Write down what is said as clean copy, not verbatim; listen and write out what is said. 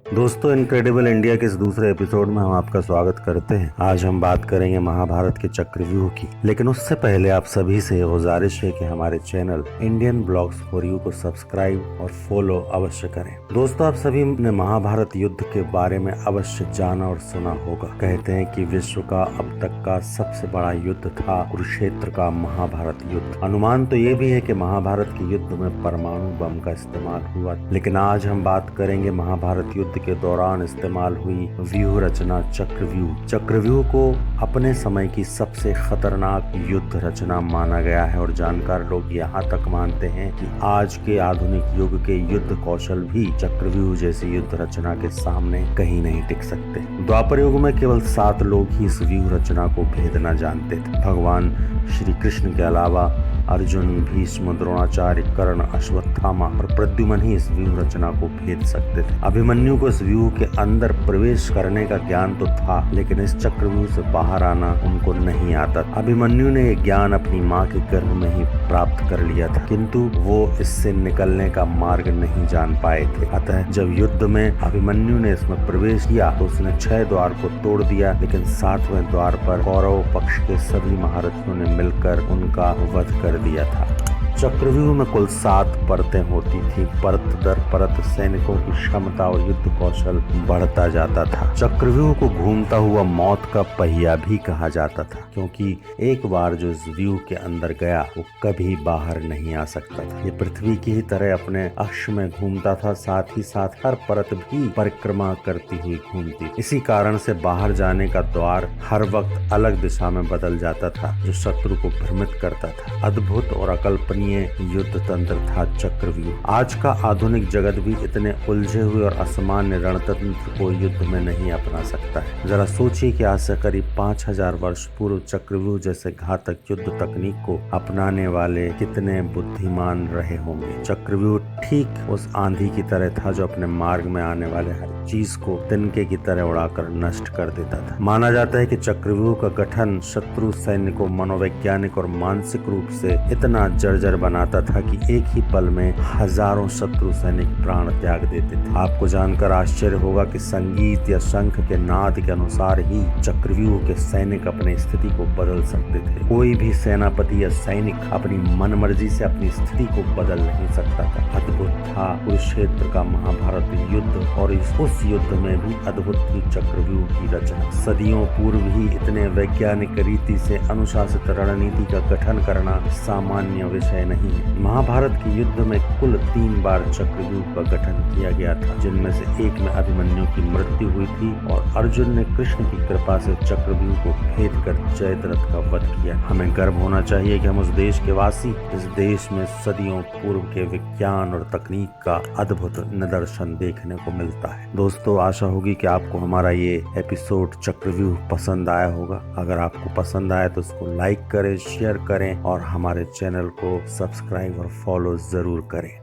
दोस्तों, incredible India के इस दूसरे एपिसोड में हम आपका स्वागत करते हैं। आज हम बात करेंगे महाभारत के चक्रव्यूह की, लेकिन उससे पहले आप सभी से गुजारिश है कि हमारे channel Indian blogs for you को सब्सक्राइब और फॉलो अवश्य करें। दोस्तों, आप सभी ने महाभारत युद्ध के बारे में अवश्य जाना और सुना होगा। कहते हैं कि विश्व का अब तक का सबसे बड़ा युद्ध था कुरुक्षेत्र का महाभारत युद्ध। अनुमान तो ये भी है कि महाभारत के युद्ध में परमाणु बम का इस्तेमाल हुआ, लेकिन आज हम बात करेंगे महाभारत युद्ध के दौरान इस्तेमाल हुई व्यूह रचना चक्रव्यूह। चक्रव्यूह को अपने समय की सबसे खतरनाक युद्ध रचना माना गया है और जानकार लोग यहाँ तक मानते हैं कि आज के आधुनिक युग के युद्ध कौशल भी चक्रव्यूह जैसी युद्ध रचना के सामने कहीं नहीं टिक सकते। द्वापर युग में केवल 7 लोग ही इस व्यूह रचना को भेदना जानते थे। भगवान श्री कृष्ण के अलावा अर्जुन, भीष्म, द्रोणाचार्य, कर्ण, अश्वत्थामा और प्रद्युम्न ही इस व्यूह रचना को भेद सकते थे। अभिमन्यु को इस व्यूह के अंदर प्रवेश करने का ज्ञान तो था, लेकिन इस चक्रव्यूह से बाहर आना उनको नहीं आता था। अभिमन्यु ने ये ज्ञान अपनी माँ के गर्भ में ही प्राप्त कर लिया था, किंतु वो इससे निकलने का मार्ग नहीं जान पाए थे। अतः जब युद्ध में अभिमन्यु ने इसमें प्रवेश किया तो उसने 6 द्वार को तोड़ दिया, लेकिन 7वें द्वार पर कौरव पक्ष के सभी महारथियों ने मिलकर उनका वध कर दिया था। चक्रव्यूह में कुल 7 परतें होती थी। परत दर परत सैनिकों की क्षमता और युद्ध कौशल बढ़ता जाता था। चक्रव्यूह को घूमता हुआ मौत का पहिया भी कहा जाता था, क्योंकि एक बार जो इस व्यूह के अंदर गया वो कभी बाहर नहीं आ सकता था। ये पृथ्वी की ही तरह अपने अक्ष में घूमता था, साथ ही साथ हर परत भी परिक्रमा करती हुई घूमती। इसी कारण से बाहर जाने का द्वार हर वक्त अलग दिशा में बदल जाता था, जो शत्रु को भ्रमित करता था। अद्भुत और अकल्पनीय युद्ध तंत्र था चक्रव्यूह। आज का आधुनिक जगत भी इतने उलझे हुए और असामान्य रणतंत्र को युद्ध में नहीं अपना सकता है। जरा सोचिए कि आज से करीब 5000 वर्ष पूर्व चक्रव्यूह जैसे घातक युद्ध तकनीक को अपनाने वाले कितने बुद्धिमान रहे होंगे। चक्रव्यूह ठीक उस आंधी की तरह था जो अपने मार्ग में आने वाले हर चीज को तिनके की तरह उड़ाकर नष्ट कर देता था। माना जाता है कि चक्रव्यूह का गठन शत्रु सैन्य को मनोवैज्ञानिक और मानसिक रूप से इतना जर्जर बनाता था कि एक ही पल में हजारों शत्रु सैनिक प्राण त्याग देते थे। आपको जानकर आश्चर्य होगा कि संगीत या शंख के नाद के अनुसार ही चक्रव्यूह के सैनिक अपनी स्थिति को बदल सकते थे। कोई भी सेनापति या सैनिक अपनी मनमर्जी से अपनी स्थिति को बदल नहीं सकता था। अद्भुत था कुरुक्षेत्र का महाभारत युद्ध, और उस युद्ध में भी अद्भुत थी चक्रव्यूह की रचना। सदियों पूर्व ही इतने वैज्ञानिक रीति से अनुशासित रणनीति का गठन करना सामान्य विषय नहीं है। महाभारत के युद्ध में कुल 3 बार चक्रव्यूह का गठन किया गया था, जिनमें से एक में अभिमन्यु की मृत्यु हुई थी और अर्जुन ने कृष्ण की कृपा से चक्रव्यूह को भेद कर जयद्रथ का वध किया। हमें गर्व होना चाहिए कि हम उस देश के वासी, इस देश में सदियों पूर्व के विज्ञान और तकनीक का अद्भुत निदर्शन देखने को मिलता है। दोस्तों, आशा होगी कि आपको हमारा ये एपिसोड चक्रव्यूह पसंद आया होगा। अगर आपको पसंद आया तो इसको लाइक करें, शेयर करें और हमारे चैनल को सब्सक्राइब और फॉलो जरूर करें।